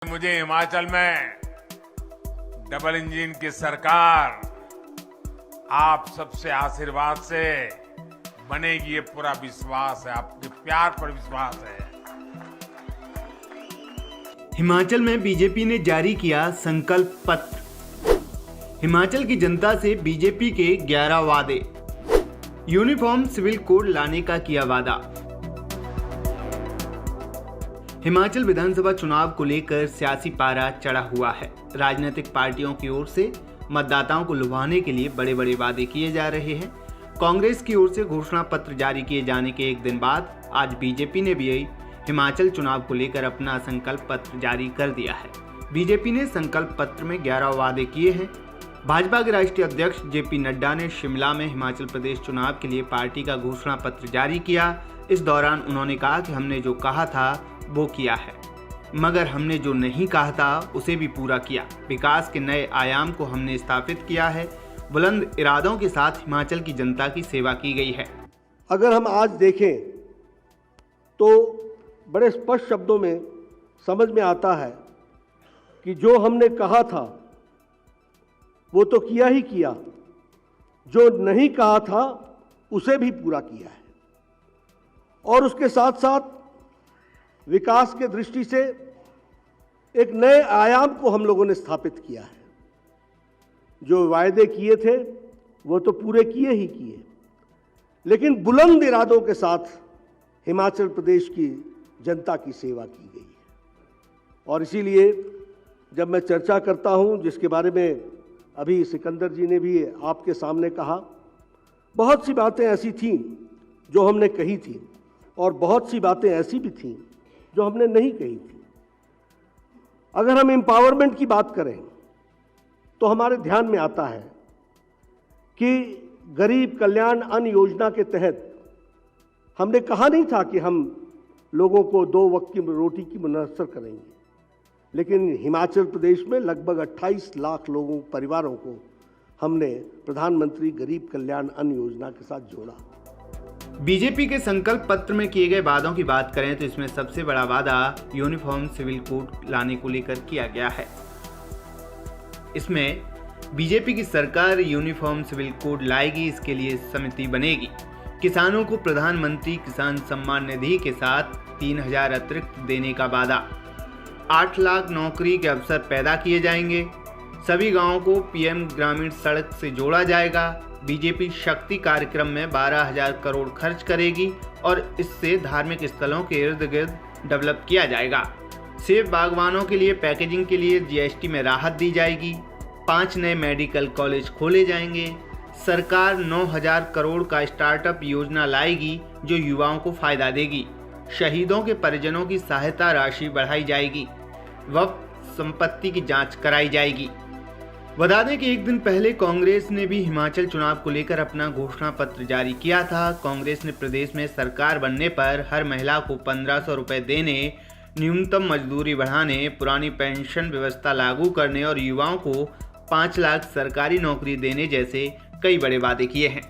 मुझे हिमाचल में double engine की सरकार आप सबसे आशीर्वाद से बनेगी, ये पूरा विश्वास है, आपके प्यार पर विश्वास है। हिमाचल में बीजेपी ने जारी किया संकल्प पत्र। हिमाचल की जनता से बीजेपी के 11 वादे। यूनिफॉर्म सिविल कोड लाने का किया वादा। हिमाचल विधानसभा चुनाव को लेकर सियासी पारा चढ़ा हुआ है। राजनीतिक पार्टियों की ओर से मतदाताओं को लुभाने के लिए बड़े बड़े वादे किए जा रहे हैं। कांग्रेस की ओर से घोषणा पत्र जारी किए जाने के एक दिन बाद आज बीजेपी ने भी हिमाचल चुनाव को लेकर अपना संकल्प पत्र जारी कर दिया है। बीजेपी ने संकल्प पत्र में 11 वादे किए हैं। भाजपा के राष्ट्रीय अध्यक्ष जेपी नड्डा ने शिमला में हिमाचल प्रदेश चुनाव के लिए पार्टी का घोषणा पत्र जारी किया। इस दौरान उन्होंने कहा कि हमने जो कहा था वो किया है, मगर हमने जो नहीं कहा था उसे भी पूरा किया। विकास के नए आयाम को हमने स्थापित किया है। बुलंद इरादों के साथ हिमाचल की जनता की सेवा की गई है। अगर हम आज देखें तो बड़े स्पष्ट शब्दों में समझ में आता है कि जो हमने कहा था वो तो किया ही किया, जो नहीं कहा था उसे भी पूरा किया है। और उसके साथ साथ विकास के दृष्टि से एक नए आयाम को हम लोगों ने स्थापित किया है। जो वायदे किए थे वो तो पूरे किए ही किए, लेकिन बुलंद इरादों के साथ हिमाचल प्रदेश की जनता की सेवा की गई है। और इसीलिए जब मैं चर्चा करता हूं, जिसके बारे में अभी सिकंदर जी ने भी आपके सामने कहा, बहुत सी बातें ऐसी थीं जो हमने कही थी और बहुत सी बातें ऐसी भी थीं जो हमने नहीं कही थी। अगर हम एम्पावरमेंट की बात करें तो हमारे ध्यान में आता है कि गरीब कल्याण अन्न योजना के तहत हमने कहा नहीं था कि हम लोगों को 2 वक्त की रोटी की मुयस्सर करेंगे, लेकिन हिमाचल प्रदेश में लगभग 28 लाख लोगों परिवारों को हमने प्रधानमंत्री गरीब कल्याण अन्न योजना के साथ जोड़ा। बीजेपी के संकल्प पत्र में किए गए वादों की बात करें तो इसमें सबसे बड़ा वादा यूनिफॉर्म सिविल कोड लाने को लेकर किया गया है। इसमें बीजेपी की सरकार यूनिफॉर्म सिविल कोड लाएगी, इसके लिए समिति बनेगी। किसानों को प्रधानमंत्री किसान सम्मान निधि के साथ 3,000 अतिरिक्त देने का वादा। 8 लाख नौकरी के अवसर पैदा किए जाएंगे। सभी गांवों को पीएम ग्रामीण सड़क से जोड़ा जाएगा। बीजेपी शक्ति कार्यक्रम में 12,000 करोड़ खर्च करेगी और इससे धार्मिक स्थलों के इर्द गिर्द डेवलप किया जाएगा। सेब बागवानों के लिए पैकेजिंग के लिए जीएसटी में राहत दी जाएगी। 5 नए मेडिकल कॉलेज खोले जाएंगे। सरकार 9,000 करोड़ का स्टार्टअप योजना लाएगी जो युवाओं को फायदा देगी। शहीदों के परिजनों की सहायता राशि बढ़ाई जाएगी। वक्फ संपत्ति की जांच कराई जाएगी। बता दें कि एक दिन पहले कांग्रेस ने भी हिमाचल चुनाव को लेकर अपना घोषणा पत्र जारी किया था। कांग्रेस ने प्रदेश में सरकार बनने पर हर महिला को 1,500 रुपए देने, न्यूनतम मजदूरी बढ़ाने, पुरानी पेंशन व्यवस्था लागू करने और युवाओं को 5 लाख सरकारी नौकरी देने जैसे कई बड़े वादे किए हैं।